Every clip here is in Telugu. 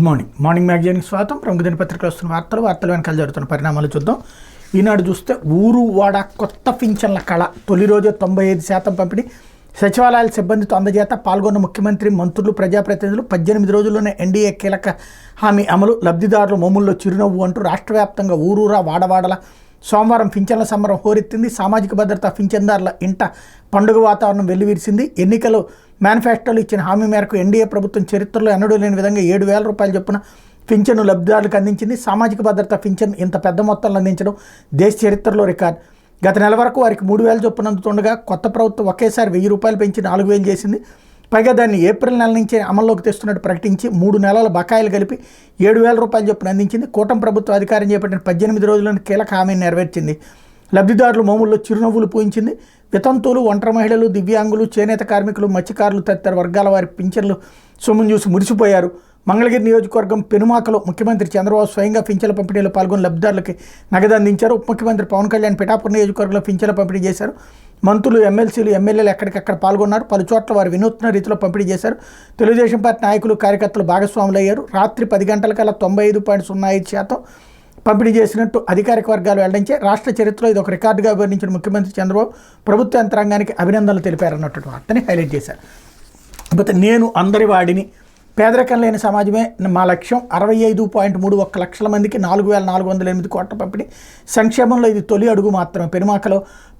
మార్నింగ్ మ్యాగజైన్కి స్వాగతం. ప్రముఖ దినపత్రికలు వస్తున్న వార్తలు వెనకాల జరుగుతున్న పరిణామాలు చూద్దాం. ఈనాడు చూస్తే ఊరు వాడ కొత్త పింఛన్ల కళ తొలి రోజే 95% పంపిణీ, సచివాలయాల సిబ్బందితో అందజేత పాల్గొన్న ముఖ్యమంత్రి, మంత్రులు, ప్రజాప్రతినిధులు. 18 రోజుల్లోనే ఎన్డీఏ కీలక హామీ అమలు, లబ్ధిదారుల మోముల్లో చిరునవ్వు అంటూ రాష్ట్ర వ్యాప్తంగా ఊరూరా వాడవాడల సోమవారం పింఛన్ల సంబరం హోరెత్తింది. సామాజిక భద్రత పింఛన్దారుల ఇంట పండుగ వాతావరణం వెల్లివిరిసింది. ఎన్నికలు మేనిఫెస్టోలో ఇచ్చిన హామీ మేరకు ఎన్డీఏ ప్రభుత్వం చరిత్రలో ఎన్నడూ లేని విధంగా 7,000 రూపాయలు చొప్పున పింఛను లబ్ధిదారులకు అందించింది. సామాజిక భద్రత పింఛన్ ఇంత పెద్ద మొత్తంలో అందించడం దేశ చరిత్రలో రికార్డు. గత నెల వరకు వారికి 3,000 చొప్పున అందుతుండగా కొత్త ప్రభుత్వం ఒకేసారి 1,000 రూపాయలు పెంచి 4,000 చేసింది. పైగా దాన్ని ఏప్రిల్ నెల నుంచి అమల్లోకి తెస్తున్నట్టు ప్రకటించి 3 నెలల బకాయిలు కలిపి 7,000 రూపాయలు చొప్పున అందించింది. కూటమి ప్రభుత్వం అధికారం చేపట్టిన 18 రోజుల్లోని కీలక హామీని నెరవేర్చింది. లబ్ధిదారులు మోముల్లో చిరునవ్వులు పూయించింది. వితంతువులు, ఒంటరి మహిళలు, దివ్యాంగులు, చేనేత కార్మికులు, మత్స్యకారులు తదితర వర్గాల వారి పింఛన్లు సొమ్మును చూసి మురిసిపోయారు. మంగళగిరి నియోజకవర్గం పెనుమాకలో ముఖ్యమంత్రి చంద్రబాబు స్వయంగా పింఛన్ల పంపిణీలో పాల్గొని లబ్ధిదారులకి నగదు అందించారు. ఉప ముఖ్యమంత్రి పవన్ కళ్యాణ్ పిఠాపురం నియోజకవర్గంలో పింఛన్ల పంపిణీ చేశారు. మంత్రులు, ఎమ్మెల్సీలు, ఎమ్మెల్యేలు ఎక్కడికక్కడ పాల్గొన్నారు. పలు చోట్ల వారు వినూత్న రీతిలో పంపిణీ చేశారు. తెలుగుదేశం పార్టీ నాయకులు, కార్యకర్తలు భాగస్వాములు అయ్యారు. రాత్రి 10 గంటలకల్లా 95.05% పంపిణీ చేసినట్టు అధికారిక వర్గాలు వెల్లడించే రాష్ట్ర చరిత్రలో ఇది ఒక రికార్డుగా వర్ణించిన ముఖ్యమంత్రి చంద్రబాబు ప్రభుత్వ యంత్రాంగానికి అభినందనలు తెలిపారన్నట్టు వార్తని హైలైట్ చేశారు. కాకపోతే నేను అందరి వాడిని, పేదరికం లేని సమాజమే మా లక్ష్యం, 65.31 లక్షల మందికి 4,408 కోట్ల పంపిణీ, సంక్షేమంలో ఇది తొలి అడుగు మాత్రమే.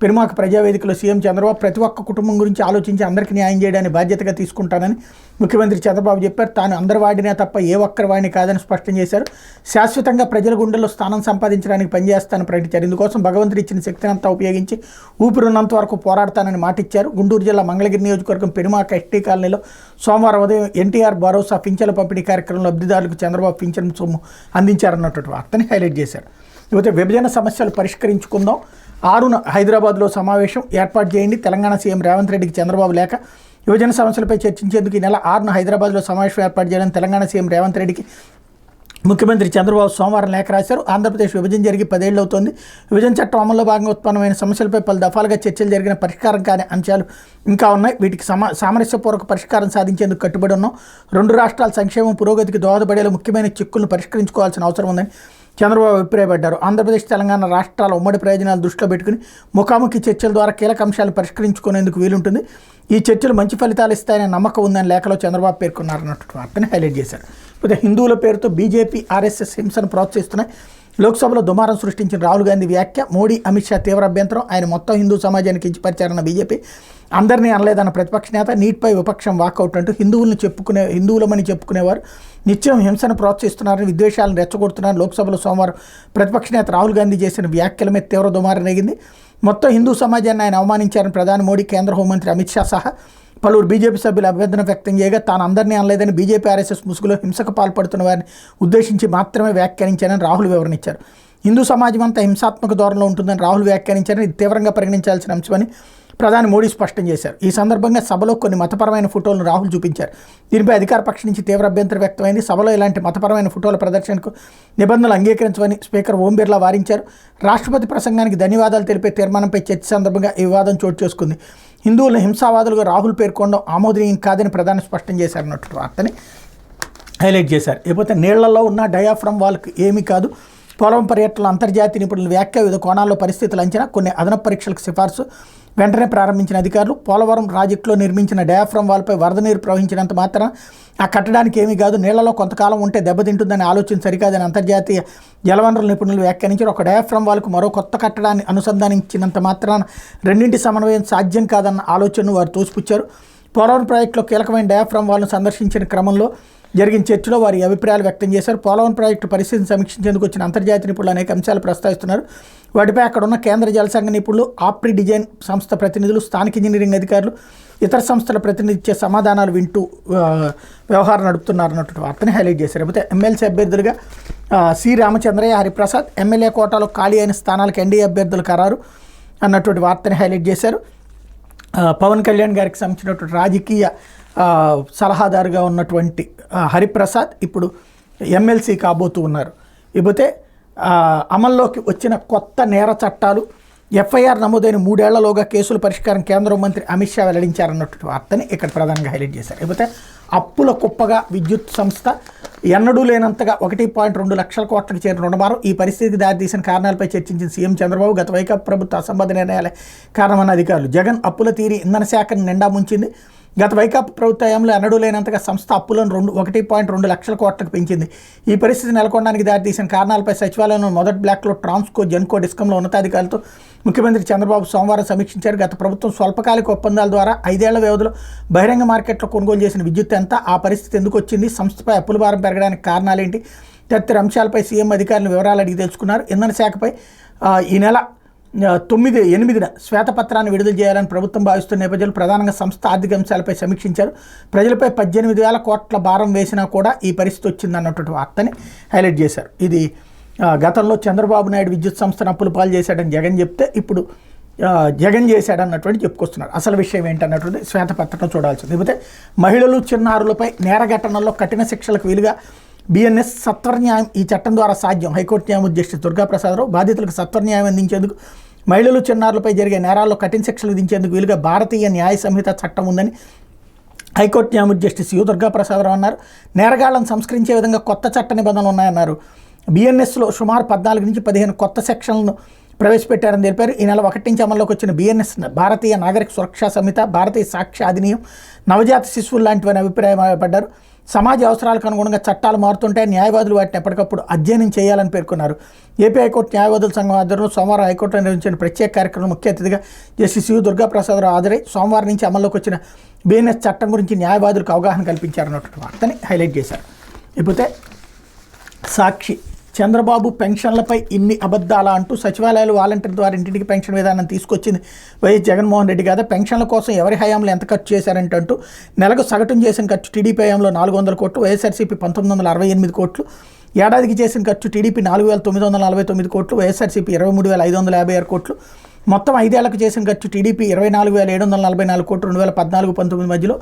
పెనుమాక ప్రజావేదికలో సీఎం చంద్రబాబు ప్రతి ఒక్క కుటుంబం గురించి ఆలోచించి అందరికీ న్యాయం చేయడానికి బాధ్యతగా తీసుకుంటానని ముఖ్యమంత్రి చంద్రబాబు చెప్పారు. తాను అందరి వాడినే తప్ప ఏ ఒక్కరి వాడిని కాదని స్పష్టం చేశారు. శాశ్వతంగా ప్రజల గుండెల్లో స్థానం సంపాదించడానికి పనిచేస్తానని ప్రకటించారు. ఇందుకోసం భగవంతుడు ఇచ్చిన శక్తిని అంతా ఉపయోగించి ఊపిరున్నంత వరకు పోరాడతానని మాటిచ్చారు. గుంటూరు జిల్లా మంగళగిరి నియోజకవర్గం పెనుమాక ఎస్టీ కాలనీలో సోమవారం ఉదయం ఎన్టీఆర్ భరోసా పింఛన్ల పంపిణీ కార్యక్రమంలో లబ్ధిదారులకు చంద్రబాబు పింఛన్ సొమ్ము అందించారన్నటువంటి వార్తని హైలైట్ చేశారు. ఇకపోతే విభజన సమస్యలు పరిష్కరించుకుందాం, 6న హైదరాబాద్లో సమావేశం ఏర్పాటు చేయండి. తెలంగాణ సీఎం రేవంత్ రెడ్డికి చంద్రబాబు లేఖ. విభజన సమస్యలపై చర్చించేందుకు ఈ నెల 6న హైదరాబాద్లో సమావేశం ఏర్పాటు చేయాలని తెలంగాణ సీఎం రేవంత్ రెడ్డికి ముఖ్యమంత్రి చంద్రబాబు సోమవారం లేఖ రాశారు. ఆంధ్రప్రదేశ్ విభజన జరిగి 10 ఏళ్ళు అవుతోంది. విభజన చట్టం అమల్లో భాగంగా ఉత్పన్నమైన సమస్యలపై పలు దఫాలుగా చర్చలు జరిగిన పరిష్కారం కాని అంశాలు ఇంకా ఉన్నాయి. వీటికి సామరస్యపూర్వక పరిష్కారం సాధించేందుకు కట్టుబడి ఉన్నాం. 2 రాష్ట్రాల సంక్షేమం, పురోగతికి దోహదపడేలా ముఖ్యమైన చిక్కులను పరిష్కరించుకోవాల్సిన అవసరం ఉందని చంద్రబాబు అభిప్రాయపడ్డారు. ఆంధ్రప్రదేశ్, తెలంగాణ రాష్ట్రాల ఉమ్మడి ప్రయోజనాలు దృష్టిలో పెట్టుకుని ముఖాముఖి చర్చల ద్వారా కీలక అంశాలను పరిష్కరించుకునేందుకు వీలుంటుంది. ఈ చర్చలు మంచి ఫలితాలు ఇస్తాయనే నమ్మకం ఉందని లేఖలో చంద్రబాబు పేర్కొన్నారన్నట్టు వార్తని హైలైట్ చేశారు. ఇకపోతే హిందువుల పేరుతో బీజేపీ, ఆర్ఎస్ఎస్ హింసను ప్రోత్సహిస్తున్నాయి. లోక్సభలో దుమారం సృష్టించిన రాహుల్ గాంధీ వ్యాఖ్య, మోడీ, అమిత్ షా తీవ్ర అభ్యంతరం. ఆయన మొత్తం హిందూ సమాజానికి కించపరిచారన్న బీజేపీ, అందరినీ అనలేదన్న ప్రతిపక్ష నేత. నీట్పై విపక్షం వాకౌట్ అంటూ హిందువులమని చెప్పుకునేవారు నిత్యం హింసను ప్రోత్సహిస్తున్నారని, విద్వేషాలను రెచ్చగొడుతున్నారని లోక్సభలో సోమవారం ప్రతిపక్ష నేత రాహుల్ గాంధీ చేసిన వ్యాఖ్యల మీద తీవ్ర దుమారం నెగింది. మొత్తం హిందూ సమాజాన్ని ఆయన అవమానించారని ప్రధాని మోడీ, కేంద్ర హోంమంత్రి అమిత్ షా సహా పలువురు బీజేపీ సభ్యులు అభ్యర్థన వ్యక్తం చేయగా, తాను అందరినీ అనలేదని, బీజేపీ, ఆర్ఎస్ఎస్ ముసుగులో హింసకు పాల్పడుతున్న వారిని ఉద్దేశించి మాత్రమే వ్యాఖ్యానించారని రాహుల్ వివరణించారు. హిందూ సమాజం అంతా హింసాత్మక ధోరణిలో ఉంటుందని రాహుల్ వ్యాఖ్యానించారని, ఇది తీవ్రంగా పరిగణించాల్సిన అంశమని ప్రధాని మోడీ స్పష్టం చేశారు. ఈ సందర్భంగా సభలో కొన్ని మతపరమైన ఫోటోలను రాహుల్ చూపించారు. దీనిపై అధికార పక్షం నుంచి తీవ్ర అభ్యంతరం వ్యక్తమైంది. సభలో ఇలాంటి మతపరమైన ఫోటోల ప్రదర్శనకు నిబంధనలు అంగీకరించవని స్పీకర్ ఓం బిర్లా వారించారు. రాష్ట్రపతి ప్రసంగానికి ధన్యవాదాలు తెలిపే తీర్మానంపై చర్చ సందర్భంగా ఈ వివాదం చోటు చేసుకుంది. హిందువులను హింసావాదులుగా రాహుల్ పేర్కొనడం ఆమోదనీయం కాదని ప్రధాని స్పష్టం చేశారన్నట్టు వార్తని హైలైట్ చేశారు. లేకపోతే నీళ్లలో ఉన్న డయాఫ్రమ్ వాల్కి ఏమీ కాదు, పోలవరం పర్యటనలో అంతర్జాతీయ నిపుణుల వ్యాఖ్య, వివిధ కోణాల్లో పరిస్థితులు అంచనా, కొన్ని అదనపు పరీక్షలకు సిఫార్సు వెంటనే ప్రారంభించిన అధికారులు. పోలవరం ప్రాజెక్టులో నిర్మించిన డయాఫ్రమ్ వాల్పై వరద నీరు ప్రవహించినంత మాత్రం ఆ కట్టడానికి ఏమీ కాదు, నీళ్లలో కొంతకాలం ఉంటే దెబ్బతింటుందని ఆలోచన సరికాదని అంతర్జాతీయ జలవనరుల నిపుణులు వ్యాఖ్యానించారు. ఒక డయాఫ్రమ్ వాల్కు మరో కొత్త కట్టడాన్ని అనుసంధానించినంత మాత్రాన రెండింటి సమన్వయం సాధ్యం కాదన్న ఆలోచనను వారు తోసిపుచ్చారు. పోలవరం ప్రాజెక్టులో కీలకమైన డయాఫ్రమ్ వాల్ను సందర్శించిన క్రమంలో జరిగిన చర్చలో వారి అభిప్రాయాలు వ్యక్తం చేశారు. పోలవరం ప్రాజెక్టు పరిస్థితిని సమీక్షించేందుకు వచ్చిన అంతర్జాతీయ నిపుణులు అనేక అంశాలు ప్రస్తావిస్తున్నారు. వాటిపై అక్కడ ఉన్న కేంద్ర జలసంఘ నిపుణులు, ఆప్రి డిజైన్ సంస్థ ప్రతినిధులు, స్థానిక ఇంజనీరింగ్ అధికారులు, ఇతర సంస్థల ప్రతినిధి ఇచ్చే సమాధానాలు వింటూ వ్యవహారం నడుపుతున్నారన్నట్టు వార్తని హైలైట్ చేశారు. లేకపోతే ఎమ్మెల్సీ అభ్యర్థులుగా సి రామచంద్రయ్య, హరిప్రసాద్, ఎమ్మెల్యే కోటాలో ఖాళీ అయిన స్థానాలకు ఎన్డీఏ అభ్యర్థులు ఖరారు అన్నటువంటి వార్తని హైలైట్ చేశారు. పవన్ కళ్యాణ్ గారికి సంబంధించినటువంటి రాజకీయ సలహాదారుగా ఉన్నటువంటి హరిప్రసాద్ ఇప్పుడు ఎమ్మెల్సీ కాబోతూ ఉన్నారు. ఇకపోతే అమల్లోకి వచ్చిన కొత్త నేర చట్టాలు, ఎఫ్ఐఆర్ నమోదైన 3 ఏళ్లలోగా కేసుల పరిష్కారం కేంద్ర మంత్రి అమిత్ షా వెల్లడించారన్నటువంటి వార్తని ఇక్కడ ప్రధానంగా హైలైట్ చేశారు. లేకపోతే అప్పుల కుప్పగా విద్యుత్ సంస్థ ఎన్నడూ లేనంతగా 1.2 లక్షల కోట్లకు చేరిన రుణభారం ఈ పరిస్థితికి దారితీసిన కారణాలపై చర్చించిన సీఎం చంద్రబాబు గత వైకాపా ప్రభుత్వ అసంబద్ధ నిర్ణయాలే కారణమన్న అధికారులు. జగన్ అప్పుల తీరి ఇంధన శాఖను నిండా ముంచింది. గత వైకాపా ప్రభుత్వ హయాంలో ఎన్నడూ లేనంతగా సంస్థ అప్పులను 1.2 లక్షల కోట్లకు పెంచింది. ఈ పరిస్థితి నెలకొనడానికి దారితీసిన కారణాలపై సచివాలయంలో మొదటి బ్లాక్లో ట్రాన్స్కో, జెన్కో, డిస్కంలో ఉన్నతాధికారులతో ముఖ్యమంత్రి చంద్రబాబు సోమవారం సమీక్షించారు. గత ప్రభుత్వం స్వల్పకాలిక ఒప్పందాల ద్వారా 5 ఏళ్ల వ్యవధిలో బహిరంగ మార్కెట్లో కొనుగోలు చేసిన విద్యుత్ ఎంత, ఆ పరిస్థితి ఎందుకు వచ్చింది, సంస్థపై అప్పుల భారం పెరగడానికి కారణాలేంటి తదితర అంశాలపై సీఎం అధికారులను వివరాలు అడిగి తెలుసుకున్నారు. ఇంధన శాఖపై ఈ నెల 8న శ్వేతపత్రాన్ని విడుదల చేయాలని ప్రభుత్వం భావిస్తున్న నేపథ్యంలో ప్రధానంగా సంస్థ ఆర్థిక అంశాలపై సమీక్షించారు. ప్రజలపై 18,000 కోట్ల భారం వేసినా కూడా ఈ పరిస్థితి వచ్చిందన్నటువంటి వార్తని హైలైట్ చేశారు. ఇది గతంలో చంద్రబాబు నాయుడు విద్యుత్ సంస్థను అప్పులు పాలు చేశాడని జగన్ చెప్తే ఇప్పుడు జగన్ చేశాడన్నటువంటి చెప్పుకొస్తున్నారు. అసలు విషయం ఏంటన్నటువంటి శ్వేతపత్రం చూడాల్సింది. లేకపోతే మహిళలు, చిన్నారులపై నేర ఘటనల్లో కఠిన శిక్షలకు వీలుగా బిఎన్ఎస్ సత్వరన్యాయం ఈ చట్టం ద్వారా సాధ్యం. హైకోర్టు న్యాయమూర్తి జస్టిస్ దుర్గాప్రసాదరావు బాధితులకు సత్వరన్యాయం అందించేందుకు మహిళలు, చిన్నారులపై జరిగే నేరాల్లో కఠిన శిక్షలు విధించేందుకు వీలుగా భారతీయ న్యాయ సంహిత చట్టం ఉందని హైకోర్టు న్యాయమూర్తి జస్టిస్ యు దుర్గాప్రసాదరావు అన్నారు. నేరగాళ్లను సంస్కరించే విధంగా కొత్త చట్ట నిబంధనలు ఉన్నాయన్నారు. బిఎన్ఎస్లో సుమారు 14 నుంచి 15 కొత్త సెక్షన్లను ప్రవేశపెట్టారని తెలిపారు. ఈ నెల 1 నుంచి అమల్లోకి వచ్చిన బిఎన్ఎస్ భారతీయ నాగరిక సురక్షా సంహిత, భారతీయ సాక్ష్య అధినియం, నవజాత శిశువులు లాంటివని అభిప్రాయపడ్డారు. సమాజ అవసరాలకు అనుగుణంగా చట్టాలు మారుతుంటే న్యాయవాదులు వాటిని ఎప్పటికప్పుడు అధ్యయనం చేయాలని పేర్కొన్నారు. ఏపీ హైకోర్టు న్యాయవాదుల సంఘం ఆధ్వర్యంలో సోమవారం హైకోర్టులో నిర్వహించిన ప్రత్యేక కార్యక్రమం ముఖ్య అతిథిగా జస్టిస్ యు దుర్గాప్రసాదరావు హాజరై సోమవారం నుంచి అమల్లోకి వచ్చిన బిఎన్ఎస్ చట్టం గురించి న్యాయవాదులకు అవగాహన కల్పించారన్నటువంటి వార్తని హైలైట్ చేశారు. ఇకపోతే సాక్షి చంద్రబాబు పెన్షన్లపై ఇన్ని అబద్ధాలా అంటూ సచివాలయాలు వాలంటీర్ ద్వారా ఇంటింటికి పెన్షన్ విధానం తీసుకొచ్చింది వైఎస్ జగన్మోహన్ రెడ్డి కాదా, పెన్షన్ల కోసం ఎవరి హయాంలో ఎంత ఖర్చు చేశారంటే అంటూ నెలకు సగటున చేసిన ఖర్చు టీడీపీ హయాంలో 400 కోట్లు, వైఎస్ఆర్సీపీ 1968 కోట్లు, ఏడాదికి చేసిన ఖర్చు టీడీపీ 4,949 కోట్లు, వైఎస్ఆర్సీపీ 23,556 కోట్లు, మొత్తం 5 ఏళ్లకు చేసిన ఖర్చు టీడీపీ 24,744 కోట్లు 2014-19 మధ్యలో,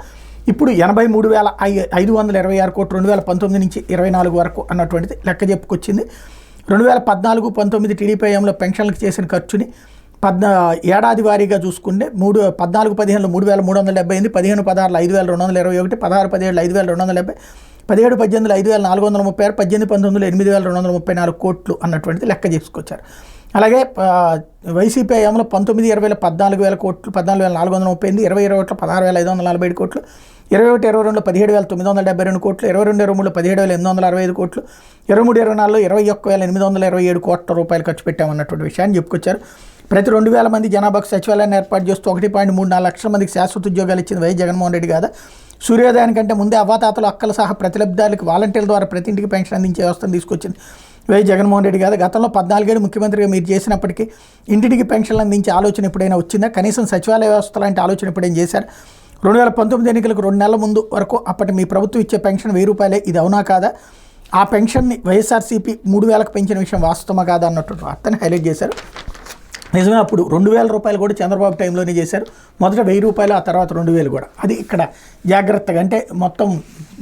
ఇప్పుడు 83,526 కోట్లు 2019 నుంచి 24 వరకు అన్నటువంటిది లెక్క చెప్పుకొచ్చింది. 2014-19 టీడీపీ హయాంలో పెన్షన్లకు చేసిన ఖర్చుని ఏడాది వారీగా చూసుకుంటే 14-15లో 3,378, 15-16లో 5,221, 16-17లో 5,270, 17-18లో 5,436, 18-19లో 8,234 కోట్లు అన్నటువంటిది లెక్క చేసుకొచ్చారు. అలాగే వైసీపీ హయాంలో 19-20లో 14,000 కోట్లు, 14,438, 20-21లో 16,547 కోట్లు, 21-22లో 17,972 కోట్లు, 22-23లో 17,865 కోట్లు, 23-24లో 21,827 కోట్ల రూపాయలు ఖర్చు పెట్టామన్నటువంటి విషయాన్ని చెప్పుకొచ్చారు. ప్రతి 2,000 మంది జనాభాకు సచివాలయాన్ని ఏర్పాటు చేస్తూ 1.34 లక్షల మందికి శాశ్వత ఉద్యోగాలు ఇచ్చింది వైఎస్ జగన్మోహన్ రెడ్డి కాదా, సూర్యోదయానికంటే ముందే అవ్వాతాతలు, అక్కలు సహా ప్రతి లబ్ధిదారులకు వాలంటీర్ల ద్వారా ప్రతి ఇంటికి పెన్షన్ అందించే వ్యవస్థను తీసుకొచ్చింది వైఎస్ జగన్మోహన్ రెడ్డి కాదా, గతంలో 14 ఏళ్ళు ముఖ్యమంత్రిగా మీరు చేసినప్పటికీ ఇంటింటికి పెన్షన్లు అందించే ఆలోచన ఎప్పుడైనా వచ్చిందా, కనీసం సచివాలయ వ్యవస్థ లాంటి ఆలోచన ఎప్పుడైనా చేశారు, 2019 ఎన్నికలకు 2 నెలల ముందు వరకు అప్పటి మీ ప్రభుత్వం ఇచ్చే పెన్షన్ 1,000 రూపాయలే, ఇది అవునా కాదా, ఆ పెన్షన్ని వైఎస్ఆర్సీపీ 3,000కు పెంచిన విషయం వాస్తవమా కాదా అన్నటువంటి వార్తని హైలైట్ చేశారు. నిజమే, అప్పుడు 2,000 రూపాయలు కూడా చంద్రబాబు టైంలోనే చేశారు. మొదట 1,000 రూపాయలు, ఆ తర్వాత 2,000 కూడా. అది ఇక్కడ జాగ్రత్తగా, అంటే మొత్తం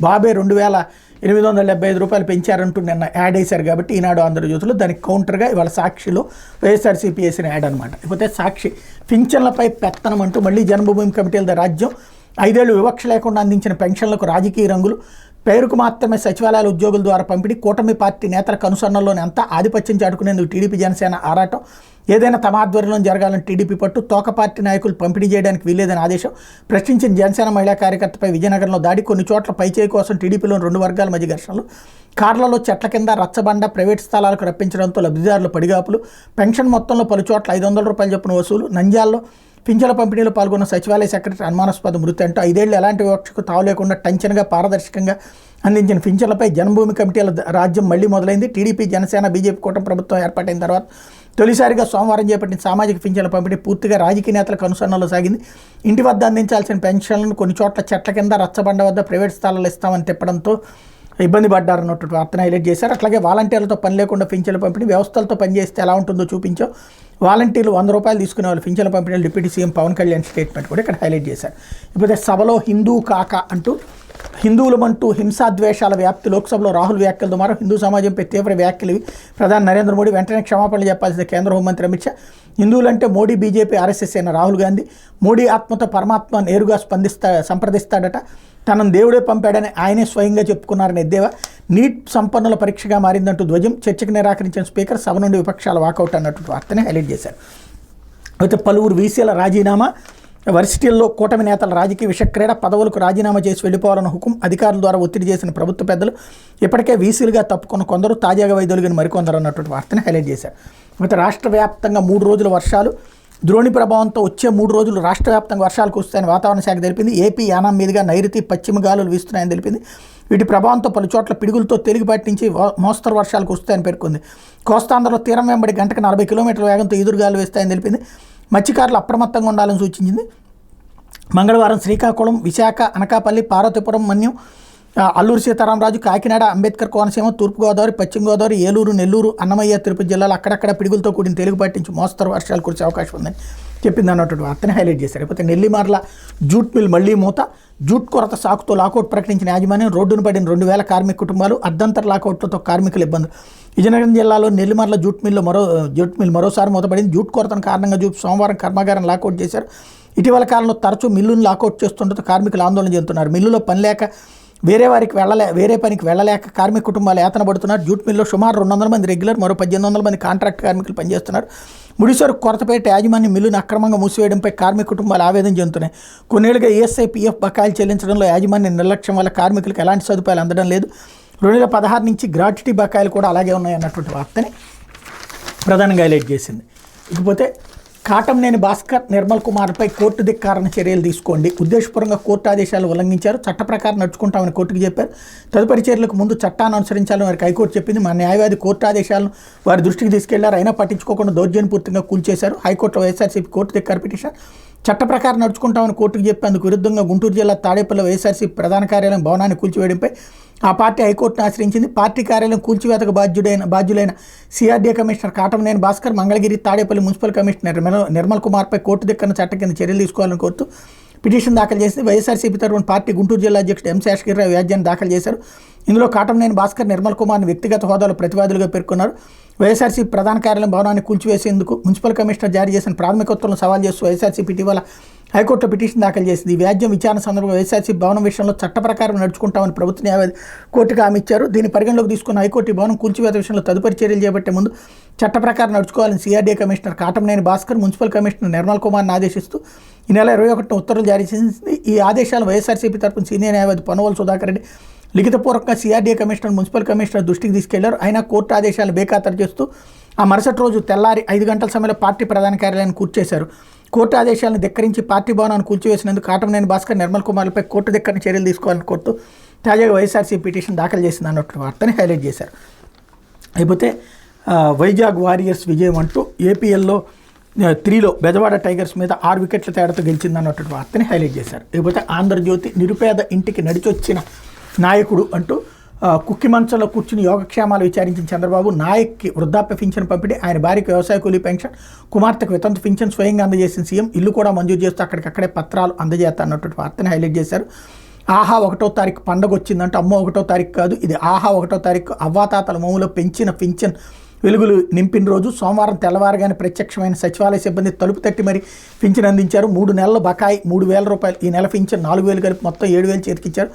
బాబే 2,875 రూపాయలు పెంచారంటూ నిన్న యాడ్ వేశారు కాబట్టి ఈనాడు ఆంధ్రజ్యోతిలో దానికి కౌంటర్గా ఇవాళ సాక్షిలో వైఎస్ఆర్సీపీ వేసిన యాడ్ అనమాట. ఇకపోతే సాక్షి పింఛన్లపై పెత్తనం అంటూ మళ్ళీ జన్మభూమి కమిటీల రాజ్యం, 5 ఏళ్ళు వివక్ష లేకుండా అందించిన పెన్షన్లకు రాజకీయ రంగులు, పేరుకు మాత్రమే సచివాలయాల ఉద్యోగుల ద్వారా పంపిణీ, కూటమి పార్టీ నేతల కనుసన్నల్లోనే అంతా ఆధిపత్యం చాటుకునేందుకు టీడీపీ జనసేన ఆరాటం, ఏదైనా తమ ఆధ్వర్యంలో జరగాలని టీడీపీ పట్టు, తోక పార్టీ నాయకులు పంపిణీ చేయడానికి వీల్లేదని ఆదేశం, ప్రశ్నించిన జనసేన మహిళా కార్యకర్తపై విజయనగరంలో దాడి, కొన్ని చోట్ల పైచేయి కోసం టీడీపీలోని 2 వర్గాల మధ్య ఘర్షణలు, కార్లలో చెట్ల కింద రచ్చబండ, ప్రైవేట్ స్థలాలకు రప్పించడంతో లబ్ధిదారులు పడిగాపులు, పెన్షన్ మొత్తంలో పలు చోట్ల 500 రూపాయలు చొప్పున వసూలు, నంద్యాలలో పింఛన్ల పంపిణీలో పాల్గొన్న సచివాలయ సెక్రటరీ అనుమానాస్పద మృతి అంటూ 5 ఏళ్ళు ఎలాంటి వివక్షకు తావు లేకుండా టంచనగా పారదర్శకంగా అందించిన పింఛన్లపై జన్మభూమి కమిటీల రాజ్యం మళ్లీ మొదలైంది. టీడీపీ, జనసేన, బీజేపీ కూటమి ప్రభుత్వం ఏర్పాటైన తర్వాత తొలిసారిగా సోమవారం చేపట్టిన సామాజిక పింఛన్ల పంపిణీ పూర్తిగా రాజకీయ నేతలకు అనుసరణలో సాగింది. ఇంటి వద్ద అందించాల్సిన పెన్షన్లను కొన్ని చోట్ల చెట్ల కింద, రచ్చబండ వద్ద ప్రైవేట్ స్థలాలు ఇస్తామని తిప్పడంతో ఇబ్బంది పడ్డారన్నటువంటి వార్తను హైలైట్ చేశారు. అట్లాగే వాలంటీర్లతో పని లేకుండా పింఛన్ల పంపిణీ, వ్యవస్థలతో పనిచేస్తే ఎలా ఉంటుందో చూపించాం, వాలంటీర్లు 100 రూపాయలు తీసుకునే వాళ్ళు పింఛన్ల పంపిణీలు deputy CM Pawan Kalyan statement కూడా ఇక్కడ హైలైట్ చేశారు. ఇకపోతే సభలో హిందూ కాక అంటూ హిందువులమంటూ హింసాద్వేషాల వ్యాప్తి లోక్సభలో రాహుల్ వ్యాఖ్యలతో మారు హిందూ సమాజంపై తీవ్ర వ్యాఖ్యలు ప్రధాని నరేంద్ర మోడీ వెంటనే క్షమాపణలు చెప్పాల్సిన కేంద్ర హోంమంత్రి అమిత్ షా. హిందువులంటే మోడీ, బీజేపీ, ఆర్ఎస్ఎస్ అయిన రాహుల్ గాంధీ మోడీ ఆత్మతో పరమాత్మ నేరుగా సంప్రదిస్తాడట, తనను దేవుడే పంపాడని ఆయనే స్వయంగా చెప్పుకున్నారని ఎద్దేవా. నీట్ సంపన్నుల పరీక్షగా మారిందంటూ ధ్వజం. చర్చకు నిరాకరించిన స్పీకర్, సభ నుండి విపక్షాల వాకౌట్ అన్నట్టు వార్తని హైలైట్ చేశారు. అయితే పలువురు వీసీల రాజీనామా, వర్సిటీల్లో కూటమి నేతల రాజకీయ విషక్రీడ, పదవులకు రాజీనామా చేసి వెళ్ళిపోవాలన్న హుకుం, అధికారుల ద్వారా ఒత్తిడి చేసిన ప్రభుత్వ పెద్దలు, ఇప్పటికే వీసీలుగా తప్పుకున్న కొందరు, తాజాగా వైదొలిగిన మరికొందరు అన్నటువంటి వార్తని హైలైట్ చేశారు. అయితే రాష్ట్ర వ్యాప్తంగా 3 రోజుల వర్షాలు, ద్రోణి ప్రభావంతో వచ్చే 3 రోజులు రాష్ట్ర వ్యాప్తంగా వర్షాలు కురుస్తాయని వాతావరణ శాఖ తెలిపింది. ఏపీ, యానాం మీదుగా నైరుతి, పశ్చిమ గాలులు వీస్తున్నాయని తెలిపింది. వీటి ప్రభావంతో పలు చోట్ల పిడుగులతో తేలికపాటి నుంచి మోస్తరు వర్షాలు కురుస్తాయని పేర్కొంది. కోస్తాంధ్రలో తీరం వెంబడి గంటకు 40 కిలోమీటర్ల వేగంతో ఈదురుగాలు వేస్తాయని తెలిపింది. మత్స్యకారులు అప్రమత్తంగా ఉండాలని సూచించింది. మంగళవారం శ్రీకాకుళం, విశాఖ, అనకాపల్లి, పార్వతీపురం, మన్యం, అల్లూరు సీతారామరాజు, కాకినాడ, అంబేద్కర్ కోనసీమ, తూర్పుగోదావరి, పశ్చిమ గోదావరి, ఏలూరు, నెల్లూరు, అన్నమయ్య, తిరుపతి జిల్లాలో అక్కడక్కడ పిడుగులతో కూడిన తేలికపాటి నుంచి మోస్తరు వర్షాలు కురిసే అవకాశం ఉందని చెప్పింది అన్నటువంటి వార్తని హైలైట్ చేశారు. లేకపోతే నెల్లిమర్ల జూట్ మిల్ మళ్లీ మూత, జూట్ కొరత సాకుతో లాకౌట్ ప్రకటించిన యాజమాన్యం, రోడ్డును పడిన 2000 కార్మిక కుటుంబాలు, అర్ధంతర లాకౌట్లతో కార్మికుల ఇబ్బందులు. విజయనగరం జిల్లాలో నెల్లిమర్ల జూట్ మిల్ మరోసారి మూతపడింది. జూట్ కొరతను కారణంగా చూపి సోమవారం కర్మాగారం లాకౌట్ చేశారు. ఇటీవల కాలంలో తరచూ మిల్లును లాకౌట్ చేస్తుండటంతో కార్మికులు ఆందోళన చెందుతున్నారు. మిల్లులో పని లేక వేరే పనికి వెళ్ళలేక కార్మిక కుటుంబాలు యాతన పడుతున్నారు. జూట్ మిల్లో సుమారు 200 మంది రెగ్యులర్, మరో 1800 మంది కాంట్రాక్ట్ కార్మికులు పనిచేస్తున్నారు. ముడిసరుకు కొరతపేట యాజమాన్యం మిల్లును అక్రమంగా మూసివేయడంపై కార్మిక కుటుంబాలు ఆవేదన చెందుతున్నాయి. కొన్నేళ్లుగా ఈఎస్ఐ, పీఎఫ్ బకాయిలు చెల్లించడంలో యాజమాన్యం నిర్లక్ష్యం వల్ల కార్మికులకు ఎలాంటి సదుపాయాలు అందడం లేదు. 2016 నుంచి గ్రాట్యుటీ బకాయిలు కూడా అలాగే ఉన్నాయన్నటువంటి వార్తని ప్రధానంగా హైలైట్ చేసింది. ఇకపోతే కాటంనేని భాస్కర్, నిర్మల్ కుమార్పై కోర్టు ధిక్కారణ చర్యలు తీసుకోండి. ఉద్దేశపూర్వకంగా కోర్టు ఆదేశాలు ఉల్లంఘించారు, చట్ట ప్రకారం నడుచుకుంటామని కోర్టుకు చెప్పారు. తదుపరి చర్యలకు ముందు చట్టాన్ని అనుసరించాలని వారికి హైకోర్టు చెప్పింది. మా న్యాయవాది కోర్టు ఆదేశాలను వారి దృష్టికి తీసుకెళ్లారు, అయినా పట్టించుకోకుండా దౌర్జన్యపూర్తిగా కూల్చేశారు. హైకోర్టులో వైఎస్ఆర్సీపీ కోర్టు ధిక్కార పిటిషన్. చట్ట ప్రకారం నడుచుకుంటామని కోర్టుకు చెప్పేందుకు విరుద్ధంగా గుంటూరు జిల్లా తాడేపల్లిలో వైఎస్ఆర్సీపీ ప్రధాన కార్యాలయం భవనాన్ని కూల్చివేయడంపై ఆ పార్టీ హైకోర్టును ఆశ్రయించింది. పార్టీ కార్యాలయం కూల్చివేతకు బాధ్యులైన CRDA commissioner Katamneni Bhaskar, Mangalagiri, Tadepalli municipal commissioner Nirmal కుమార్పై కోర్టు ధిక్కరణ చట్టం కింద చర్యలు తీసుకోవాలని కోరుతూ పిటిషన్ దాఖలు చేసింది. వైఎస్ఆర్సీపీ తరఫున పార్టీ గుంటూరు జిల్లా అధ్యక్షుడు ఎం శేషగిరిరావు వ్యాజ్యాన్ని దాఖలు చేశారు. ఇందులో కాటంనేని భాస్కర్, నిర్మల్ కుమార్ని వ్యక్తిగత హోదాలో ప్రతివాదులుగా పేర్కొన్నారు. వైఎస్ఆర్సీపీ ప్రధాన కార్యాలయం భవనాన్ని కూల్చివేసేందుకు మున్సిపల్ కమిషనర్ జారీ చేసిన ప్రాథమిక ఉత్తర్వులను సవాల్ చేస్తూ వైఎస్ఆర్సీపీ ఇటీవల హైకోర్టులో పిటిషన్ దాఖలు చేసింది. ఈ వ్యాజ్యం విచారణ సందర్భంగా వైఎస్ఆర్సీపీ భవనం విషయంలో చట్ట ప్రకారం నడుచుకుంటామని ప్రభుత్వ న్యాయవాది కోర్టుకు హామీ ఇచ్చారు. దీన్ని పరిగణలోకి తీసుకున్న హైకోర్టు ఈ భవనం కూల్చివేత విషయంలో తదుపరి చర్యలు చేపట్టే ముందు చట్ట ప్రకారం నడుచుకోవాలని CRDA commissioner Katamneni Bhaskar, municipal commissioner Nirmal కుమార్ని ఆదేశిస్తూ ఈ నెల 21న ఉత్తర్వులు జారీ చేసింది. ఈ ఆదేశాలు వైఎస్ఆర్సీపీ తరఫున సీనియర్ న్యాయవాది పొన్నవోలు సుధాకర్ రెడ్డి లిఖితపూర్వకంగా సిఆర్డీఏ కమిషనర్, మున్సిపల్ కమిషనర్ దృష్టికి తీసుకెళ్లారు. అయినా కోర్టు ఆదేశాలను బేఖాతరు చేస్తూ ఆ మరుసటి రోజు తెల్లారి 5 గంటల సమయంలో పార్టీ ప్రధాన కార్యాలయాన్ని కూల్చేశారు. కోర్టు ఆదేశాలను ధిక్కరించి పార్టీ భవనాన్ని కూల్చివేసినందుకు కాటంనేని భాస్కర్, నిర్మల్ కుమార్లపై కోర్టు ధిక్కరణ చర్యలు తీసుకోవాలని కోరుతూ తాజాగా వైఎస్ఆర్సీపీ పిటిషన్ దాఖలు చేసింది అన్నట్టు వార్తని హైలైట్ చేశారు. అయిపోతే వైజాగ్ వారియర్స్ విజయం అంటూ ఏపీఎల్లో 3లో బెజవాడ టైగర్స్ మీద 6 వికెట్ల తేడాతో గెలిచిందన్నటువంటి వార్తని హైలైట్ చేశారు. లేకపోతే ఆంధ్రజ్యోతి నిరుపేద ఇంటికి నడిచొచ్చిన నాయకుడు అంటూ కుక్కి మంచంలో కూర్చుని యోగక్షేమాలు విచారించిన చంద్రబాబు, నాయక్కి వృద్ధాప్య పింఛన్ పంపిణీ, ఆయన భార్యకు వ్యవసాయ కూలీ పెన్షన్, కుమార్తెకు వితంతు పింఛన్ స్వయంగా అందజేసిన సీఎం, ఇల్లు కూడా మంజూరు చేస్తూ అక్కడికక్కడే పత్రాలు అందజేస్తా అన్నటువంటి వార్తని హైలైట్ చేశారు. ఆహా 1వ తారీఖు పండుగ వచ్చిందంటే అమ్మో 1వ తారీఖు కాదు, ఇది ఆహా 1వ తారీఖు అవ్వాతాతల మోములో పెంచిన పింఛన్ వెలుగులు నింపిన రోజు. సోమవారం తెల్లవారుగానే ప్రత్యక్షమైన సచివాలయ సిబ్బంది తలుపు తట్టి మరి పింఛన్ అందించారు. 3 నెలల బకాయి 3,000 రూపాయలు, ఈ నెల పింఛన్ 4,000 కలిపి మొత్తం 7,000 చేతికిచ్చారు.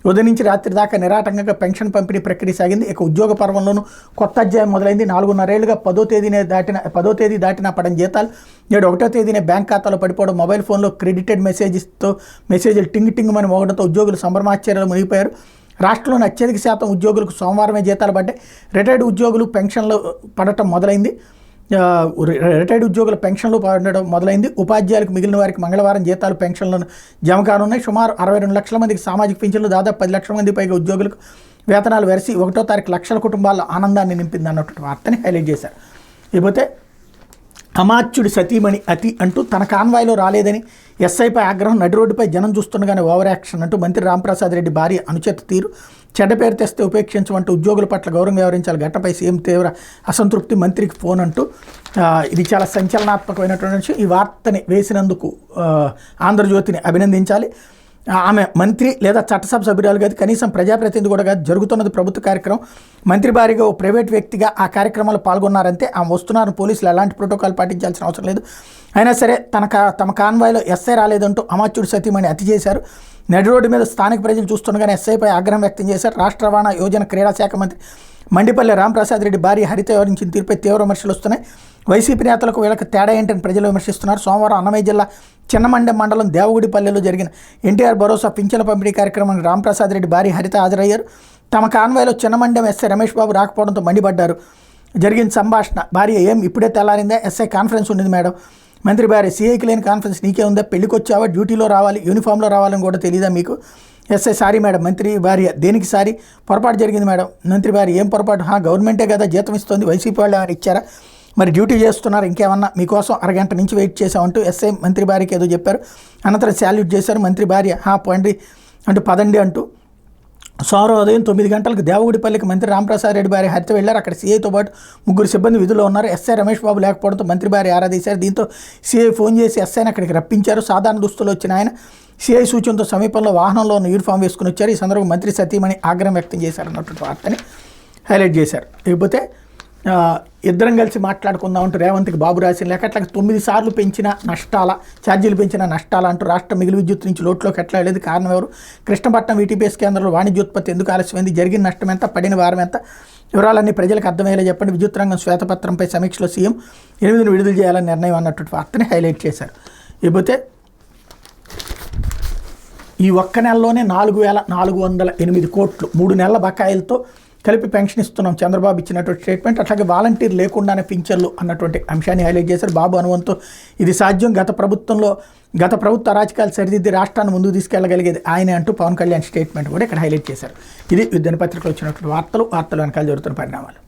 ఉదయం నుంచి రాత్రి దాకా నిరాటంకంగా పెన్షన్ పంపిణీ ప్రక్రియ సాగింది. ఇక ఉద్యోగ పర్వంలోనూ కొత్త అధ్యాయం మొదలైంది. 4.5 ఏళ్లుగా 10వ తేదీ దాటినా పడని జీతాలు నేడు 1వ తేదీనే బ్యాంక్ ఖాతాలో పడిపోవడం, మొబైల్ ఫోన్లో క్రెడిటెడ్ మెసేజ్లు టింగ్ మని మోగడంతో ఉద్యోగులు సంభ్రమాశ్చర్యాలు మునిగిపోయారు. రాష్ట్రంలోని అత్యధిక శాతం ఉద్యోగులకు సోమవారమే జీతాలు పడ్డాయి. రిటైర్డ్ ఉద్యోగులు పెన్షన్లు పడటం మొదలైంది. ఉపాధ్యాయులకు మిగిలిన వారికి మంగళవారం జీతాలు, పెన్షన్లను జమ కానున్నాయి. సుమారు 62 లక్షల మందికి సామాజిక పింఛన్లు, దాదాపు 10 లక్షల మంది పైగా ఉద్యోగులకు వేతనాలు వెరసి 1వ తారీఖు లక్షల కుటుంబాల్లో ఆనందాన్ని నింపింది అన్నటువంటి వార్తని హైలైట్ చేశారు. ఇకపోతే అమాత్యుడి సతీమణి అతి అంటూ తన కాన్వాయ్లో రాలేదని ఎస్ఐపై ఆగ్రహం, నడి రోడ్డుపై జనం చూస్తుండగానే ఓవర్ యాక్షన్ అంటూ మంత్రి రాంప్రసాద్ రెడ్డి భార్య అనుచిత తీరు, చెడ్డ పేరు తెస్తే ఉపేక్షించమంటూ ఉద్యోగుల పట్ల గౌరవం వ్యవహరించాలి, ఘటనపై సీఎం తీవ్ర అసంతృప్తి, మంత్రికి ఫోన్ అంటూ ఇది చాలా సంచలనాత్మకమైనటువంటి ఈ వార్తని వేసినందుకు ఆంధ్రజ్యోతిని అభినందించాలి. ఆమె మంత్రి లేదా చట్టసభ సభ్యురాలు కాదు, కనీసం ప్రజాప్రతినిధి కూడా కాదు. జరుగుతున్నది ప్రభుత్వ కార్యక్రమం. మంత్రి భారీగా ఓ ప్రైవేట్ వ్యక్తిగా ఆ కార్యక్రమంలో పాల్గొన్నారంటే ఆమె వస్తున్నారని పోలీసులు ఎలాంటి ప్రోటోకాల్ పాటించాల్సిన అవసరం లేదు. అయినా సరే తమ కాన్వాయ్లో ఎస్ఐ రాలేదంటూ అమాత్యుడి సతీమణి అతి చేశారు. నడి రోడ్డు మీద స్థానిక ప్రజలు చూస్తుండగానే ఎస్ఐపై ఆగ్రహం వ్యక్తం చేశారు. రాష్ట్ర రవాణా యోజన క్రీడా శాఖ మంత్రి మండిపల్లి రాంప్రసాద్ రెడ్డి భార్య హరిత వివరించిన తీరుపై తీవ్ర విమర్శలు వస్తున్నాయి. వైసీపీ నేతలకు వీళ్ళకి తేడా ఏంటని ప్రజలు విమర్శిస్తున్నారు. సోమవారం అన్నమయ్య జిల్లా చిన్నమండెం మండలం దేవగుడిపల్లెలో జరిగిన ఎన్టీఆర్ భరోసా పింఛన్ల పంపిణీ కార్యక్రమానికి రాంప్రసాద్ రెడ్డి భార్య హరిత హాజరయ్యారు. తమ కాన్వాయ్లో చిన్నమండెం ఎస్ఐ రమేష్ బాబు రాకపోవడంతో మండిపడ్డారు. జరిగిన సంభాషణ: భార్య, ఏం ఇప్పుడే తెల్లారిందా? ఎస్ఐ కాన్ఫరెన్స్ ఉండింది మేడం. మంత్రి భార్య: సీఐకి లేని కాన్ఫరెన్స్ నీకే ఉందా? పెళ్లికి వచ్చావా? డ్యూటీలో రావాలి, యూనిఫామ్లో రావాలని కూడా తెలియదా మీకు? SI: sorry madam. మంత్రి భార్య: దేనికి సారీ? పొరపాటు జరిగింది మేడం. మంత్రి భార్య: ఏం పొరపాటు? గవర్నమెంటే కదా జీతం ఇస్తుంది, వైసీపీ వాళ్ళు ఏమైనా ఇచ్చారా? మరి డ్యూటీ చేస్తున్నారు, ఇంకేమన్నా? మీకోసం అరగంట నుంచి వెయిట్ చేసామంటూ ఎస్ఐ మంత్రి భార్యకి ఏదో చెప్పారు. అనంతరం శాల్యూట్ చేశారు. మంత్రి భార్య: పండి అంటూ పదండి అంటూ సోమవారం ఉదయం 9 గంటలకు దేవగుడిపల్లికి మంత్రి రాంప్రసాద్ రెడ్డి భార్య హరిత వెళ్లారు. అక్కడ సీఐతో పాటు 3 సిబ్బంది విధుల్లో ఉన్నారు. ఎస్ఐ రమేష్ బాబు లేకపోవడంతో మంత్రి భార్య ఆరాధీశారు. దీంతో సీఐ ఫోన్ చేసి ఎస్ఐని అక్కడికి రప్పించారు. సాధారణ దుస్తులు వచ్చిన ఆయన సీఐ సూచనతో సమీపంలో వాహనంలో ఉన్న యూనిఫామ్ వేసుకుని వచ్చారు. ఈ సందర్భంగా మంత్రి సతీమణి ఆగ్రహం వ్యక్తం చేశారన్నటువంటి వార్తని హైలైట్ చేశారు. లేకపోతే ఇద్దరం కలిసి మాట్లాడుకుందామంటూ రేవంత్కి బాబు రాసిన లేక అట్లా 9 సార్లు పెంచిన నష్టాల ఛార్జీలు పెంచిన నష్టాల అంటూ రాష్ట్ర మిగులు విద్యుత్ నుంచి లోటులోకి ఎట్లా వెళ్ళేది, కారణం ఎవరు? కృష్ణపట్నం వీటీపీఎస్ కేంద్రంలో వాణిజ్యోత్పత్తి ఎందుకు ఆలస్యమైంది? జరిగిన నష్టం ఎంత? పడిన వారం ఎంత? వివరాలన్నీ ప్రజలకు అర్థమయ్యేలా చెప్పండి. విద్యుత్ రంగం శ్వేతపత్రంపై సమీక్షలో సీఎం 8ని విడుదల చేయాలని నిర్ణయం అన్నటువంటి వార్తని హైలైట్ చేశారు. ఇకపోతే ఈ ఒక్క నెలలోనే 4,408 కోట్లు 3 నెలల బకాయిలతో కలిపి పెన్షన్ ఇస్తున్నాం చంద్రబాబు ఇచ్చినటువంటి స్టేట్మెంట్. అట్లాగే వాలంటీర్ లేకుండానే పింఛన్లు అన్నటువంటి అంశాన్ని హైలైట్ చేశారు. బాబు అనువంతో ఇది సాధ్యం. గత ప్రభుత్వ అరాచకాలు సరిదిద్ది రాష్ట్రాన్ని ముందుకు తీసుకెళ్లగలిగేది ఆయనే అంటూ పవన్ కళ్యాణ్ స్టేట్మెంట్ కూడా ఇక్కడ హైలైట్ చేశారు. ఇది దినపత్రికలో వచ్చినటువంటి వార్తలు వెనకాల జరుగుతున్న పరిణామాలు.